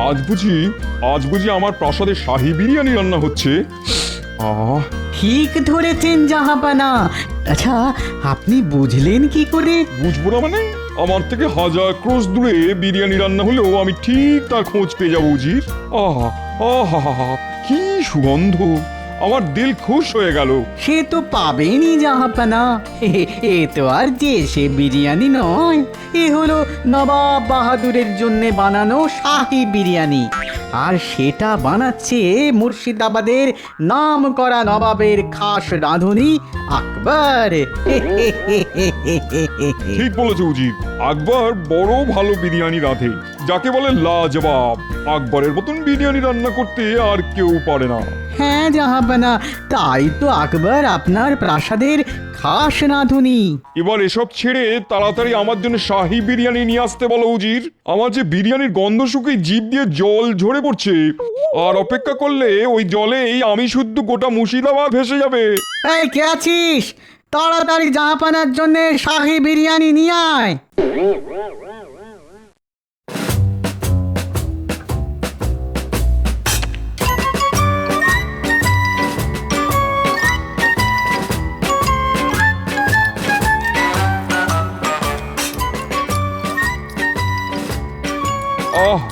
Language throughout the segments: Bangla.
আজ বুঝি আমার প্রাসাদে শাহী বিরিয়ানি রান্না হচ্ছে। আহ ঠিক ধরেছেন জাহাপানা। আচ্ছা, আপনি বুঝলেন কি করে? বুঝবো না মানে? আমার থেকে হাজার ক্রোশ দূরে বিরিয়ানি রান্না হলেও আমি ঠিক তার খোঁজ পেয়ে যাবো উজির। আহা আহা, কি সুগন্ধ! আমার দিল খুশ হয়ে গেল। সে তো পাবেনই জাহাপানা। এ তো আর যে সে বিরিয়ানি নয়, এ হলো নবাব বাহাদুরের জন্য বানানো শাহী বিরিয়ানি। আর সেটা বানাচ্ছে মুর্শিদাবাদের নাম করা নবাবের খাস রাঁধুনি আকবর। ঠিক বলেছে উজির, আকবর বড় ভালো বিরিয়ানি রাঁধে, যাকে বলে লাজবাব। আকবরের মতন বিরিয়ানি রান্না করতে আর কেউ পারে না। হ্যাঁ জাহাপানা, তাই তো আকবর আপনার প্রাসাদের খাস রাঁধুনি। এবার এসব ছেড়ে তাড়াতাড়ি আমার জন্য শাহী বিরিয়ানি নিয়ে আসতে বলো উজির। আমার যে বিরিয়ানির গন্ধ শুকে জিভ দিয়ে জল ঝরে পড়ছে, আর অপেক্ষা করলে ওই জলেই আমি শুদ্ধ গোটা মুর্শিদাবাদ ভেসে যাবে। এই কে আছিস? তাড়াতাড়ি জাহাপানার জন্য শাহী বিরিয়ানি নিয়ে আয়। आह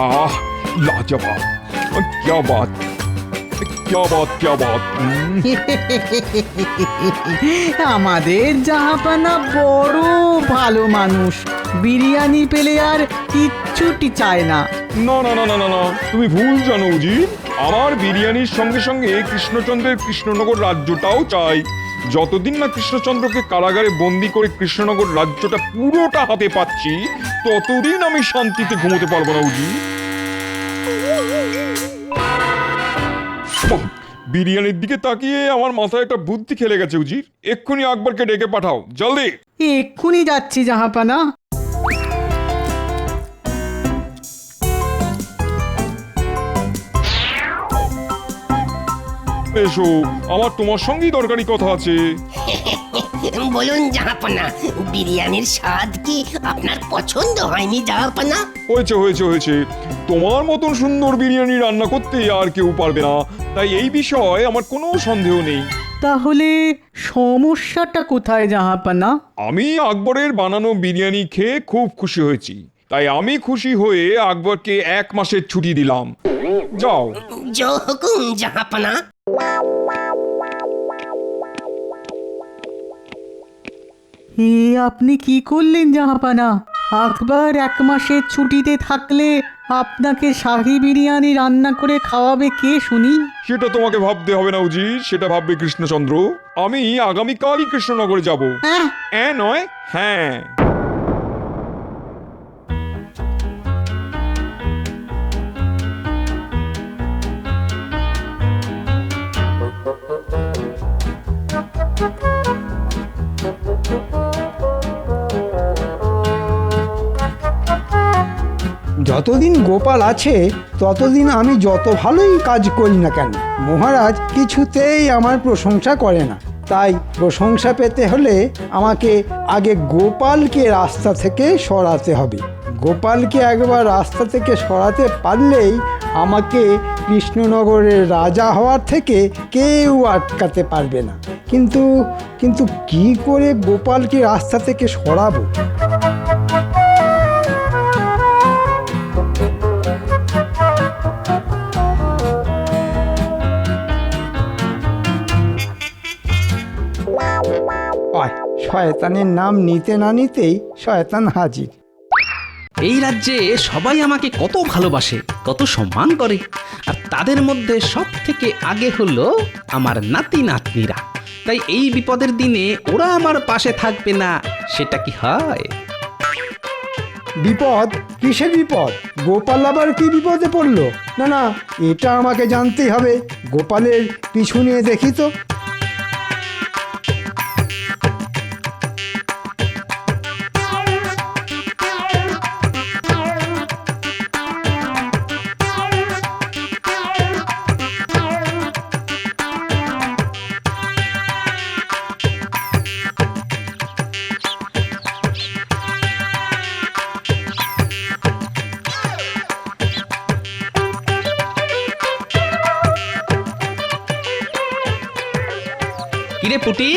आह लाजवाब! क्या बात, क्या बात, क्या बात! আমাদের জাহাপানা বড় ভালো মানুষ, বিরিয়ানি পেলে আর কিচ্ছুটি চায় না। না না না না না না, তুমি ভুল জানো উজির। আমার বিরিয়ানির সঙ্গে সঙ্গে কৃষ্ণচন্দ্রের কৃষ্ণনগর রাজ্যটাও চাই। যতদিন না কৃষ্ণচন্দ্রকে কারাগারে বন্দি করে কৃষ্ণনগর রাজ্যটা পুরোটা হাতে পাচ্ছি, ততদিন আমি শান্তিতে ঘুমোতে পারবো না উজির। বিরিয়ানির দিকে তাকিয়ে আমার মাথায় একটা বুদ্ধি খেলে গেছে উজির। এক্ষুনি আকবরকে ডেকে পাঠাও, জলদি। এক্ষুনি যাচ্ছি জাহাপানা। এসো, আমার তোমার সঙ্গেই দরকারি কথা আছে। বলুন জাহাপনা, বিরিয়ানির স্বাদ কি আপনার পছন্দ হয়নি জাহাপনা? হয়েছে হয়েছে হয়েছে, তোমার মতন সুন্দর বিরিয়ানি রান্না করতে আর কেউ পারবে না, তাই এই বিষয়ে আমার কোনো সন্দেহ নেই। তাহলে সমস্যাটা কোথায় জাহাপানা? আমি আকবরের বানানো বিরিয়ানি খেয়ে খুব খুশি হয়েছি, তাই আমি খুশি হয়ে আকবরকে 1 মাসের ছুটি দিলাম। যাও। জো হুকুম জাহাপনা। এ আপনি কি করলেন জাহাপানা? আকবর 1 মাসের ছুটিতে থাকলে আপনাকে শাহী বিরিয়ানি রান্না করে খাওয়াবে কে শুনি? সেটা তোমাকে ভাবতে হবে না উজি, সেটা ভাববে কৃষ্ণচন্দ্র। আমি আগামীকালই কৃষ্ণনগরে যাব। হ্যাঁ, নয়, হ্যাঁ। যতদিন গোপাল আছে ততদিন আমি যত ভালোই কাজ করি না কেন, মহারাজ কিছুতেই আমার প্রশংসা করে না। তাই প্রশংসা পেতে হলে আমাকে আগে গোপালকে রাস্তা থেকে সরাতে হবে। গোপালকে একবার রাস্তা থেকে সরাতে পারলেই আমাকে কৃষ্ণনগরের রাজা হওয়ার থেকে কেউ আটকাতে পারবে না। কিন্তু কিন্তু কি করে গোপালকে রাস্তা থেকে সরাবো? শয়তানের নাম নিতে না নিতেই শয়তান হাজির। এই রাজ্যে সবাই আমাকে কত ভালোবাসে, কত সম্মান করে, আর তাদের মধ্যে সব থেকে আগে হলো আমার নাতি নাতনিরা। তাই এই বিপদের দিনে ওরা আমার পাশে থাকবে না, সেটা কি হয়? বিপদ? কিসের বিপদ? গোপাল আবার কি বিপদে পড়লো? না না, এটা আমাকে জানতেই হবে। গোপালের পিছু নিয়ে দেখি তো। রে পুটি,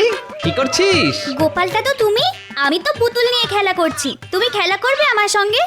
কি করছিস? গোপালটা তো তুমি, আমি তো পুতুল নিয়ে খেলা করছি। তুমি খেলা করবে আমার সঙ্গে?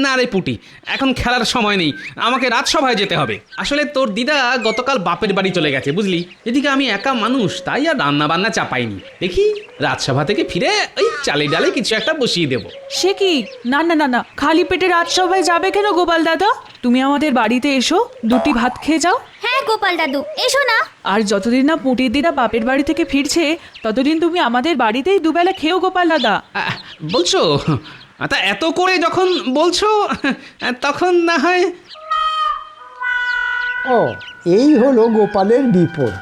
না রে পুটি, এখন খেলার সময় নেই, আমাকে রাজসভায় যেতে হবে। আসলে তোর দিদা গতকাল বাপের বাড়ি চলে গেছে বুঝলি, এদিকে আমি একা মানুষ, তাই আর রান্না বান্না চাপাইনি। দেখি রাজসভা থেকে ফিরে ওই চালে ডালে কিছু একটা বসিয়ে দেবো। সে কি? না না না না, খালি পেটে রাজসভায় যাবে কেন গোপাল দাদা? তুমি আমাদের বাড়িতে এসো, দুটি ভাত খেয়ে যাও। হ্যাঁ গোপাল দাদু, এসো না। আর যতদিন না পুটির দিদা বাপের বাড়ি থেকে ফিরছে ততদিন তুমি আমাদের বাড়িতেই দুবেলা খেও গোপাল দাদা। বলছো? তা এত করে যখন বলছো তখন না হয়। ও, এই হলো গোপালের বিপদ।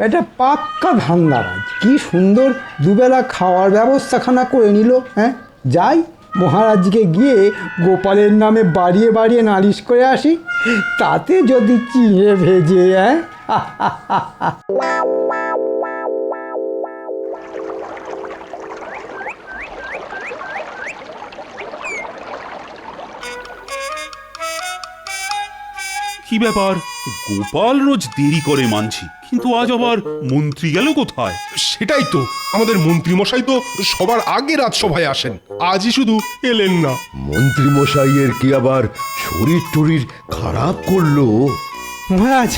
এটা পাক্কা ধান্দাবাজ। কি সুন্দর দুবেলা খাওয়ার ব্যবস্থাখানা করে নিল। হ্যাঁ, যাই মহারাজকে গিয়ে গোপালের নামে বাড়িয়ে বাড়িয়ে নালিশ করে আসি, তাতে যদি চিড়ে ভেজে। হ্যাঁ, কি ব্যাপার, গোপাল রোজ দেরি করে মানছি, কিন্তু আজ আবার মন্ত্রী গেল কোথায়? সেটাই তো, আমাদের মন্ত্রী মশাই তো সবার আগে রাজসভায় আসেন, আজই শুধু এলেন না। মন্ত্রী মশাইয়ের কি আবার শরীর টরীর খারাপ করলো? মহারাজ,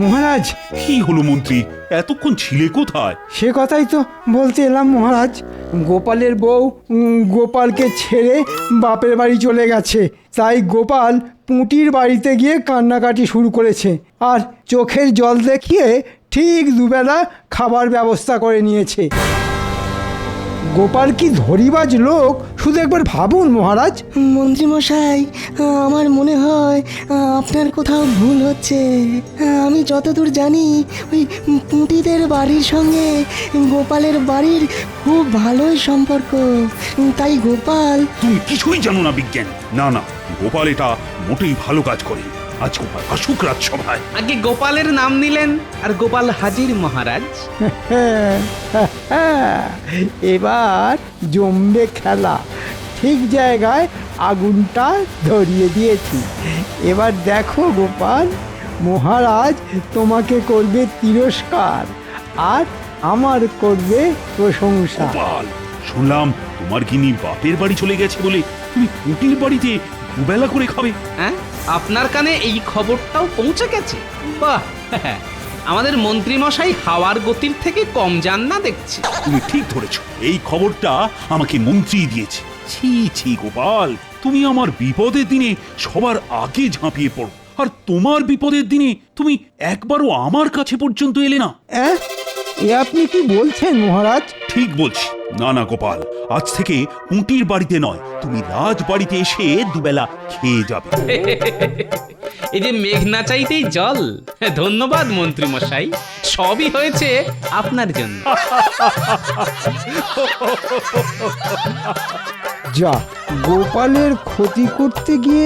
মহারাজ, কি হলো মন্ত্রী, এতক্ষণ ছিলে কোথায়? সে কথাই তো বলতে এলাম মহারাজ। গোপালের বউ গোপালকে ছেড়ে বাপের বাড়ি চলে গেছে, তাই গোপাল পুঁটির বাড়িতে গিয়ে কান্নাকাটি শুরু করেছে, আর চোখের জল দেখিয়ে ঠিক দুবেলা খাবার ব্যবস্থা করে নিয়েছে। গোপাল কি ধরিবাজ লোক, শুধু একবার ভাবুন মহারাজ। মন্ত্রীমশাই, আমার মনে হয় আপনার কোথাও ভুল হচ্ছে। আমি যতদূর জানি ওই পুঁটিদের বাড়ির সঙ্গে গোপালের বাড়ির খুব ভালোই সম্পর্ক, তাই গোপাল। তুমি কিছুই জানো না বিজ্ঞান। না না, গোপাল এটা মোটেই ভালো কাজ করে। আজ গোপাল আসুক রাজসভায়। আগে গোপালের নাম নিলেন আর গোপাল হাজির মহারাজ। এবার জমবে খেলা। ঠিক জায়গায় আগুনটা ধরিয়ে দিয়েছি। এবার দেখো গোপাল, মহারাজ তোমাকে করবে তিরস্কার আর আমার করবে প্রশংসা। গোপাল, শুনলাম তোমার গিনি বাপের বাড়ি চলে গেছে বলে তুমি পুঁটির বাড়িতে দুবেলা করে খাবে। হ্যাঁ, আপনার কানে এই খবরটাও পৌঁছে গেছে? বাহ, আমাদের মন্ত্রী মশাই হাওয়ার গতির থেকে কম যান না দেখছি। তুমি ঠিক ধরেছো, এই খবরটা আমাকে মন্ত্রী দিয়েছে। ছি ছি গোপাল, তুমি আমার বিপদের দিনে সবার আগে ঝাঁপিয়ে পড়ো, আর তোমার বিপদের দিনে তুমি একবারও আমার কাছে পর্যন্ত এলে না। এ আপনি কি বলছেন মহারাজ? ঠিক বলছি। না না গোপাল, আজ থেকে পুঁটির বাড়িতে নয়, তুমি রাজ বাড়িতে এসে দুবেলা খেয়ে যাবে। এই যে মেঘ না চাইতেই জল। ধন্যবাদ মন্ত্রী মশাই, সবই হয়েছে আপনার জন্য। যা, গোপালের ক্ষতি করতে গিয়ে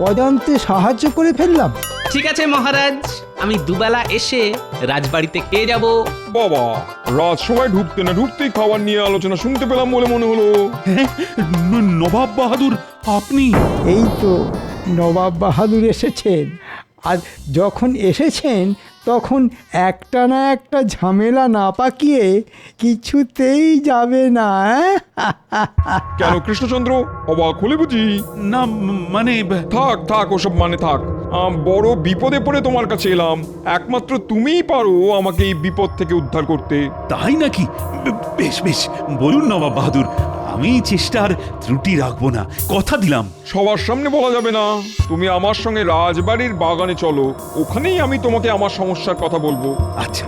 অজান্তে সাহায্য করে ফেললাম। ঠিক আছে মহারাজ, আমি দুবেলা এসে রাজবাড়িতে খেয়ে যাব। বাবা, রাজসভায় ঢুকতে না ঢুকতেই খাবার নিয়ে আলোচনা শুনতে পেলাম বলে মনে হলো। নবাব বাহাদুর আপনি? এই তো নবাব বাহাদুর এসেছেন, আর যখন এসেছেন তখন একটা না একটা ঝামেলা না পাকিয়ে কিছুতেই যাবে না। কেন কৃষ্ণচন্দ্র, অবাক হলে বুঝি? না মানে থাক থাক, ওসব মানে থাক। বড় বিপদে পড়ে তোমার কাছে এলাম, একমাত্র তুমিই পারো আমাকে এই বিপদ থেকে উদ্ধার করতে। তাই নাকি? বেশ বেশ, বলুন নবাব বাহাদুর, আমি চেষ্টার ত্রুটি রাখবো না, কথা দিলাম। সবার সামনে বলা যাবে না। তুমি আমার সঙ্গে রাজবাড়ির বাগানে চলো, ওখানেই আমি তোমাকে আমার সমস্যার কথা বলবো। আচ্ছা,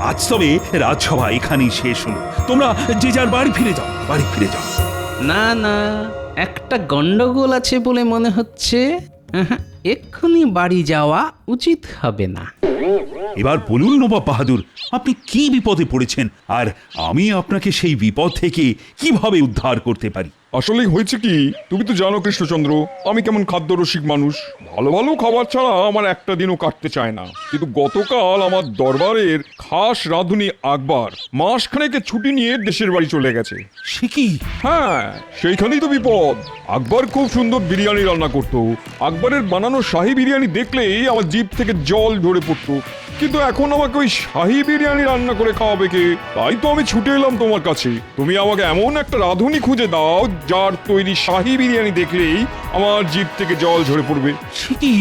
আজ তবে রাজসভা এখানেই শেষ হলো, তোমরা যে যার বাড়ি ফিরে যাও, বাড়ি ফিরে যাও। না না, একটা গন্ডগোল আছে বলে মনে হচ্ছে। এক্ষুনি বাড়ি যাওয়া উচিত হবে না। এবার বলুন নবাব বাহাদুর, আপনি কি বিপদে পড়েছেন, আর আমি আপনাকে সেই বিপদ থেকে কিভাবে উদ্ধার করতে পারি? আসলেই হয়েছে কি, তুমি তো জানো কৃষ্ণচন্দ্র, আমি কেমন খাদ্যরসিক মানুষ। ভালো ভালো খাবার ছাড়া আমার একটা দিনও কাটতে চায় না। কিন্তু গতকাল আমার দরবারের খাস রাঁধুনি আকবর মাসখানেকে ছুটি নিয়ে দেশের বাড়ি চলে গেছে। সে কি? হ্যাঁ, সেইখানেই তো বিপদ। আকবর খুব সুন্দর বিরিয়ানি রান্না করতো। আকবরের বানানো শাহী বিরিয়ানি দেখলেই আমার জিভ থেকে জল ঝরে পড়তো। কিন্তু এখন আমাকে ওই শাহী বিরিয়ানি রান্না করে খাওয়াবে কে? তাই তো আমি ছুটে এলাম তোমার কাছে। তুমি আমাকে এমন একটা রাঁধুনি খুঁজে দাও যার তৈরি শাহী বিরিয়ানি দেখলেই আমার জিভ থেকে জল ঝরে পড়বে। সে কি,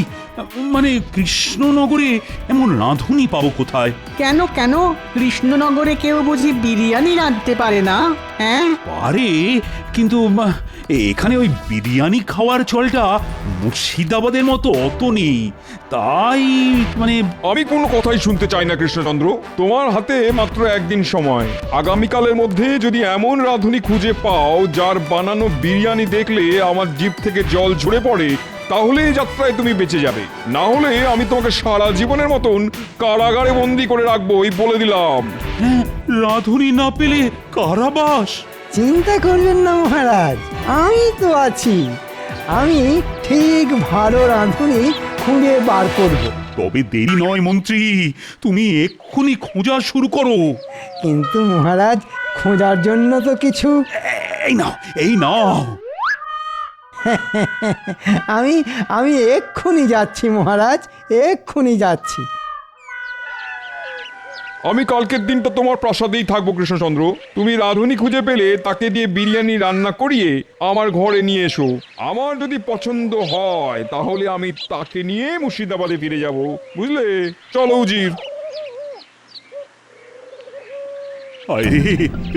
মানে কৃষ্ণনগরে এমন রাঁধুনি পাবো কোথায়? কেন কেন কৃষ্ণনগরে কেউ বুঝি বিরিয়ানি রাঁধতে পারে না? হ্যাঁ, পারে, কিন্তু এখানে ওই বিরিয়ানি খাওয়ার চলটা মুর্শিদাবাদের মতো অত নেই। তাই মানে আমি কোনো কথাই শুনতে চাই না কৃষ্ণচন্দ্র। তোমার হাতে মাত্র একদিন সময়। আগামীকালের মধ্যে যদি এমন রাঁধুনি খুঁজে পাও যার বানানো বিরিয়ানি দেখলে আমার জিভ থেকে জল ঝরে পড়ে, তাহলে এই যাত্রায় তুমি বেঁচে যাবে। না হলে আমি তোমাকে সারা জীবনের মতন কারাগারে বন্দি করে রাখবো, এই বলে দিলাম। হ্যাঁ, রাঁধুনি না পেলে কারাবাস। চিন্তা করবেন না মহারাজ, আমি তো আছি। আমি ঠিক ভালো রাঁধুনি খুঁজে বার করব। তবে দেরি নয় মন্ত্রী, তুমি এক্ষুনি খোঁজা শুরু করো। কিন্তু মহারাজ, খোঁজার জন্য তো কিছু এই নাও, এই নাও। আমি আমি এক্ষুনি যাচ্ছি মহারাজ, এক্ষুনি যাচ্ছি। আমি কালকের দিনটা তোমার প্রাসাদেই থাকবো কৃষ্ণচন্দ্র। তুমি রাঁধুনি খুঁজে পেলে তাকে দিয়ে বিরিয়ানি রান্না করিয়ে আমার ঘরে নিয়ে এসো। আমার যদি পছন্দ হয় তাহলে আমি তাকে নিয়ে মুর্শিদাবাদে ফিরে যাব, বুঝলে? চলো উজির। আরে,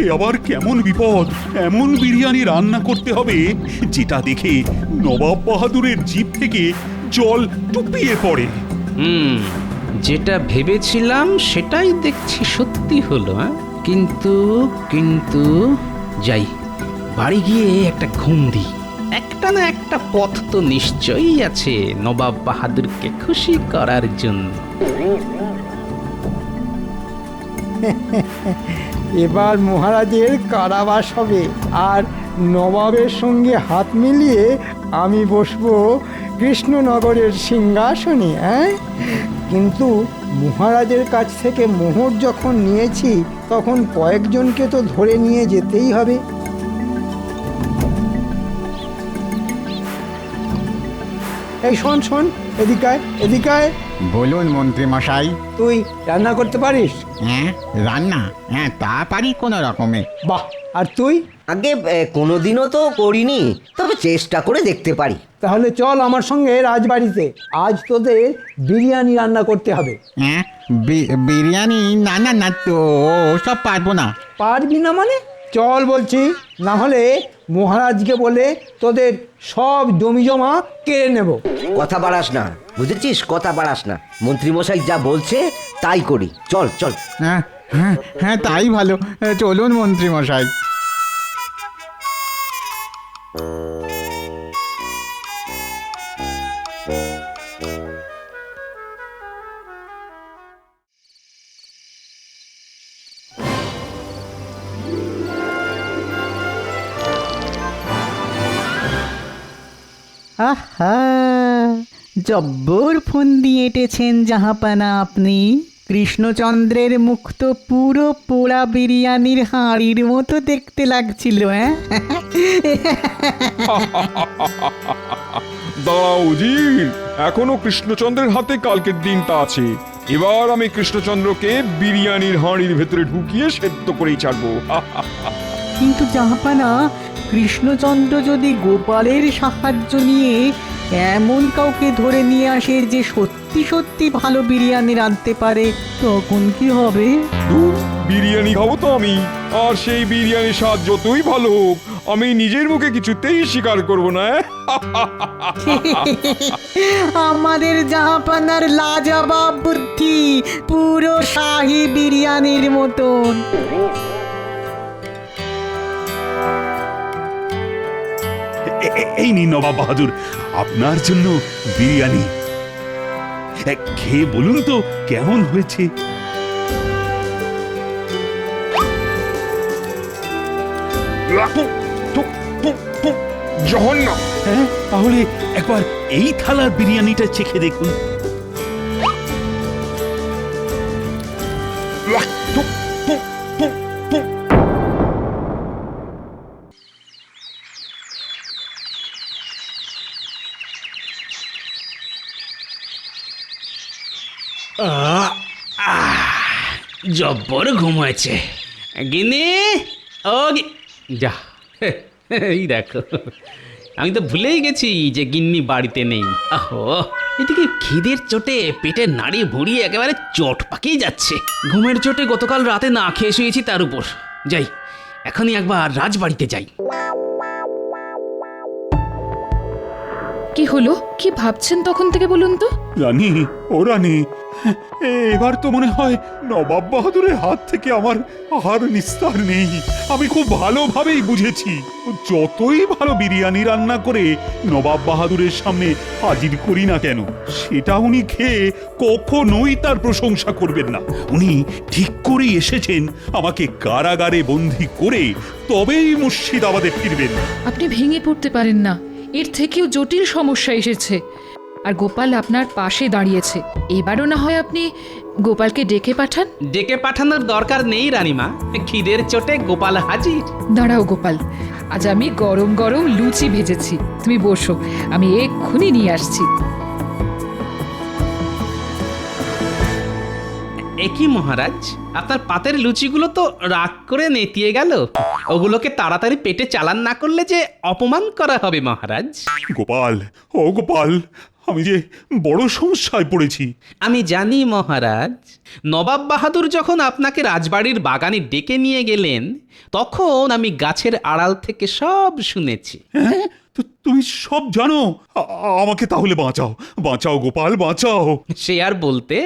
এ আবার কেমন বিপদ! এমন বিরিয়ানি রান্না করতে হবে যেটা দেখে নবাব বাহাদুরের জিভ থেকে জল টুপিয়ে পড়ে। যেটা ভেবেছিলাম সেটাই দেখছি সত্যি হলো। কিন্তু কিন্তু যাই, বাড়ি গিয়ে একটা ঘুম দিই। একটা না একটা পথ তো নিশ্চয়ই আছে নবাব বাহাদুরকে খুশি করার জন্য। এবার মহারাজের কারাবাস হবে, আর নবাবের সঙ্গে হাত মিলিয়ে আমি বসবো কৃষ্ণনগরের সিংহাসনে। কিন্তু মহারাজের কাছ থেকে মোহর যখন নিয়েছি, তখন কয়েকজনকে তো ধরে নিয়ে যেতেই হবে। এই শোন শোন, এদিকায় এদিকায়। বলুন মন্ত্রী মশাই। তুই রান্না করতে পারিস? হ্যাঁ, রান্না? হ্যাঁ, তা পারি কোনো রকমে। বাহ! আর তুই? আগে কোনোদিনও তো করিনি, তবে চেষ্টা করে দেখতে পারি। তাহলে চল আমার সঙ্গে রাজবাড়িতে। আজ তোদের বিরিয়ানি রান্না করতে হবে। হ্যাঁ, বিরিয়ানি? না না না, তো সব পারবো না। পারবি না মানে? চল বলছি, না হলে মহারাজকে বলে তোদের সব জমি জমা কেড়ে নেব। কথা বাড়াস না, বুঝেছিস? কথা বাড়াস না। মন্ত্রীমশাই যা বলছে তাই করি। চল চল। হ্যাঁ হ্যাঁ হ্যাঁ, তাই ভালো। চলুন মন্ত্রী মশাই। আহা, জব্বর ফন্দি এঁটেছেন জাহাপানা আপনি। কৃষ্ণচন্দ্রের মুখ তো পুরো পোড়া বিরিয়ানির হাঁড়ির মতো দেখতে লাগছিল। দাঁড়াও উজির, এখনো কৃষ্ণচন্দ্রের হাতে কালকের দিনটা আছে। এবার আমি কৃষ্ণচন্দ্রকে বিরিয়ানির হাঁড়ির ভেতরে ঢুকিয়ে সেদ্ধ করেই ছাড়বো। কিন্তু জাহাপানা, কৃষ্ণচন্দ্র যদি গোপালের সাহায্য নিয়ে এমন কাউকে ধরে নিয়ে আসে যে সত্যি সত্যি ভালো বিরিয়ানি রাঁধতে পারে, তখন কি হবে? বিরিয়ানি খাবো তো আমি, আর সেই বিরিয়ানির স্বাদ যতই ভালো হোক আমি নিজের মুখে কিছুতেই স্বীকার করব না। আমাদের জাহাপানার লাজবাব বুদ্ধি, পুরো শাহী বিরিয়ানির মতন। এই নিন নবাব বাহাদুর, আপনার জন্য বিরিয়ানি। খেয়ে বলুন তো কেমন হয়েছে। জঘন্য! হ্যাঁ, তাহলে একবার এই থালার বিরিয়ানিটা চেখে দেখুন। জব্বর ঘুম হয়েছে। গিন্নি, ও যা, এই দেখো, আমি তো ভুলেই গেছি যে গিন্নি বাড়িতে নেই। আহো, এদিকে খিদের চোটে পেটের নাড়ি ভুড়ি একেবারে চট পাকিয়ে যাচ্ছে। ঘুমের চোটে গতকাল রাতে না খেয়ে শুয়েছি তার উপর। যাই, এখনই একবার রাজবাড়িতে যাই। কি হলো, কি ভাবছেন তখন থেকে বলুন তো? রানী, ও রানী, এবার তো মনে হয় নবাব বাহাদুরের হাত থেকে আমার আর নিস্তার নেই। আমি খুব ভালোভাবেই বুঝেছি, যতই ভালো বিরিয়ানি রান্না করে নবাব বাহাদুরের সামনে হাজির করি না কেন, সেটা উনি খেয়ে কখনোই তার প্রশংসা করবেন না। উনি ঠিক করেই এসেছেন আমাকে কারাগারে বন্দি করে তবেই মুর্শিদাবাদে ফিরবেন। আপনি ভেঙে পড়তে পারেন না, এর থেকেও জটিল সমস্যা এসেছে। আর গোপাল আপনার পাশে দাঁড়িয়েছে। এবারও না হয় আপনি গোপালকে ডেকে পাঠান। ডেকে পাঠানোর দরকার নেই রানীমা, খিদের চোটে গোপাল হাজির। দাঁড়াও গোপাল, আজ আমি গরম গরম লুচি ভেজেছি, তুমি বসো, আমি এক্ষুনি নিয়ে আসছি। একই মহারাজ, আপনার পাতের লুচিগুলো তো রাগ করে নেতিয়ে গেল। ওগুলোকে তাড়াতাড়ি পেটে চালান না করলে যে অপমান করা হবে মহারাজ। গোপাল, ও গোপাল, আমি যে বড় সমস্যায় পড়েছি। আমি জানি মহারাজ, নবাব বাহাদুর যখন আপনাকে রাজবাড়ির বাগানে ডেকে নিয়ে গেলেন, তখন আমি গাছের আড়াল থেকে সব শুনেছি। হ্যাঁ, তো তুমি সব জানো? আমাকে তাহলে বাঁচাও, বাঁচাও গোপাল, বাঁচাও। সে আর বলতে,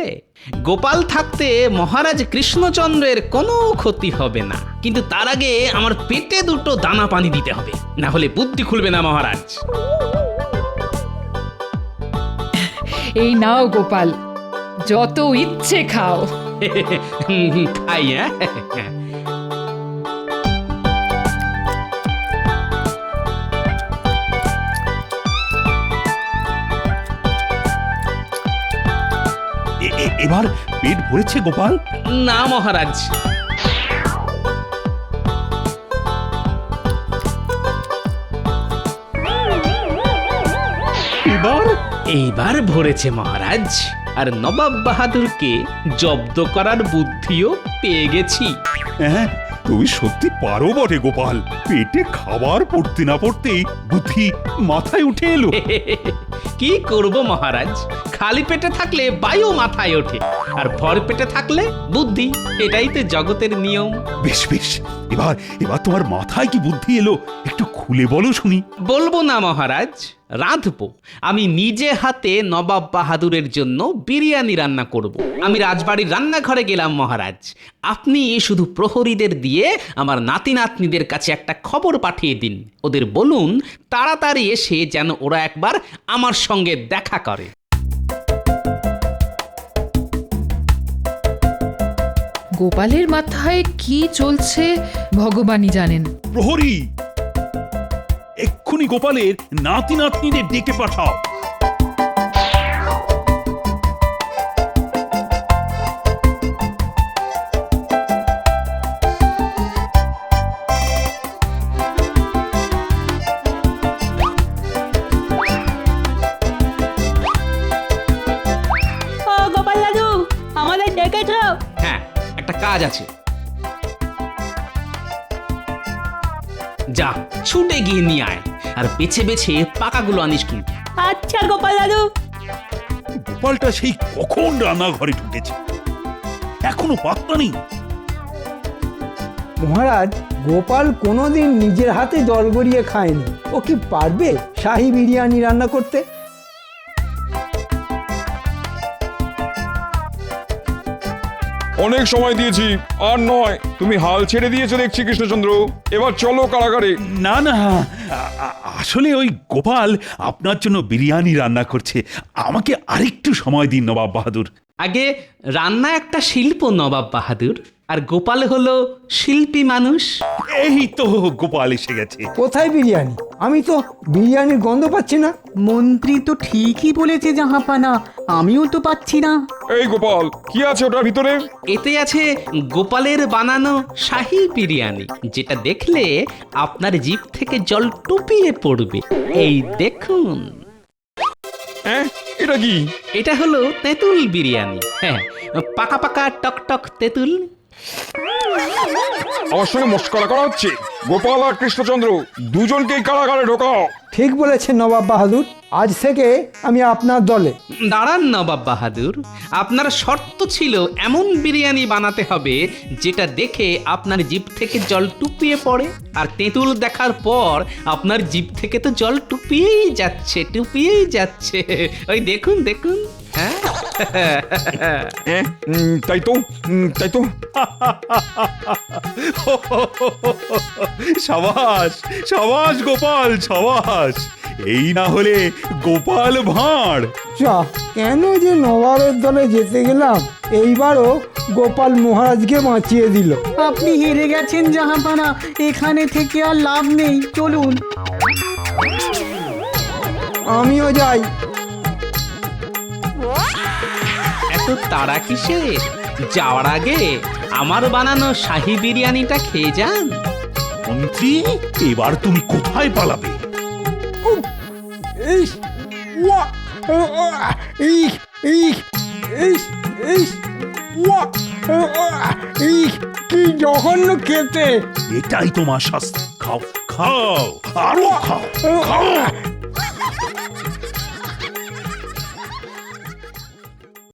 গোপাল থাকতে মহারাজ কৃষ্ণচন্দ্রের কোনো ক্ষতি হবে না, কিন্তু তার আগে আমার পেটে দুটো দানা পানি দিতে হবে, না হলে বুদ্ধি খুলবে না মহারাজ। এই নাও গোপাল, যত ইচ্ছে খাও। খাই, হ্যাঁ। এবার পেট ভরেছে গোপাল? না মহারাজ। এইবার ভরেছে মহারাজ, আর নবাব বাহাদুরকে জব্দ করার বুদ্ধিও পেয়ে গেছি। হ্যাঁ, তুমি সত্যি পারো বটে গোপাল। পেটে খাবার পড়তে না পড়তেই বুদ্ধি মাথায় উঠে এলো। কি করব মহারাজ, খালি পেটে থাকলে বায়ু মাথায় ওঠে, আর ভর পেটে থাকলে বুদ্ধি। এটাই তো জগতের নিয়ম। বেশ বেশ, এবার এবার তোমার মাথায় কি বুদ্ধি এলো, একটু খুলে বলো শুনি। বলবো না মহারাজ, রাঁধবো। আমি নিজে হাতে নবাব বাহাদুরের জন্য বিরিয়ানি রান্না করব। আমি রাজবাড়ির রান্নাঘরে গেলাম মহারাজ। আপনি শুধু প্রহরীদের দিয়ে আমার নাতি নাতনিদের কাছে একটা খবর পাঠিয়ে দিন। ওদের বলুন তাড়াতাড়ি এসে যেন ওরা একবার আমার সঙ্গে দেখা করে। গোপালের মাথায় কি চলছে ভগবানই জানেন। প্রহরী, এক্ষুনি গোপালের নাতি নাতনিদের ডেকে পাঠাও। গোপাল দাদু, আমাদের ডেকেছ? হ্যাঁ, একটা কাজ আছে। যা, ছুটে গিয়ে নিয়ে আয়, আর বেছে বেছে পাকাগুলো আনিস কিন্তু। আচ্ছা গোপাল দাদু। গোপালটা সেই কখন রান্নাঘরে ঢুকেছে, এখনো পাত্তা নেই। মহারাজ, গোপাল কোনোদিন নিজের হাতে জল গড়িয়ে খায়নি। ও কি পারবে শাহী বিরিয়ানি রান্না করতে? অনেক সময় দিয়েছি, আর নয়। তুমি হাল ছেড়ে দিয়েছো দেখছি কৃষ্ণচন্দ্র। এবার চলো কারাগারে। না না, আসলে ওই গোপাল আপনার জন্য বিরিয়ানি রান্না করছে। আমাকে আরেকটু সময় দিন নবাব বাহাদুর। আগে রান্না একটা শিল্প নবাব বাহাদুর, আর গোপাল হলো শিল্পী মানুষ। এই তো গোপাল এসে গেছে। কোথায় বিরিয়ানি? আমি তো বিরিয়ানির গন্ধ পাচ্ছি না। মন্ত্রী তো ঠিকই বলেছে জাহাপানা, আমিও তো পাচ্ছি না। এই গোপাল, কি আছে ওটার ভিতরে? এতে আছে গোপালের বানানো শাহী বিরিয়ানি, যেটা দেখলে আপনার জিভ থেকে জল টুপিয়ে পড়বে। এই দেখুন। হ্যাঁ, এটা কি? এটা হলো তেঁতুল বিরিয়ানি। হ্যাঁ, পাকা পাকা টক টক তেঁতুল। আমার সঙ্গে মস্করা করা হচ্ছে? গোপাল আর কৃষ্ণচন্দ্র দুজনকেই কারাগারে ঢোকাও। ঠিক বলেছেন নবাব বাহাদুর, আজ থেকে আমি আপনার দলে। দাঁড়ান নবাব বাহাদুর, আপনার শর্ত ছিল এমন বিরিয়ানি বানাতে হবে যেটা দেখে আপনার জিভ থেকে জল টুপিয়ে পড়ে। আর তেঁতুল দেখার পর আপনার জিভ থেকে তো জল টুপিয়েই যাচ্ছে। ওই দেখুন দেখুন। হ্যাঁ তাই তো, তাই তো। সাবাস সাবাস গোপাল, সাবাস। এই না হলে গোপাল ভাঁড়। যা, কেন যে নবাবের দলে যেতে গেলাম, এইবারও গোপাল মহারাজকে বাঁচিয়ে দিল। আপনি হেরে গেছেন জাহাপানা, এখানে থেকে আর লাভ নেই, চলুন। আমিও যাই। এত তাড়া কিসের? যাওয়ার আগে আমার বানানো শাহী বিরিয়ানিটা খেয়ে যান। মন্ত্রী, এবার তুমি কোথায় পালাবে? ইস, ওয়া, ও, ও, ইস, ইস, ইস, ইস, ওয়া, ও, ও, ইস, কি জঘন্য খেতে। এটাই তোমার শাস্তি। খাও খাও, আরো খাও, খাও।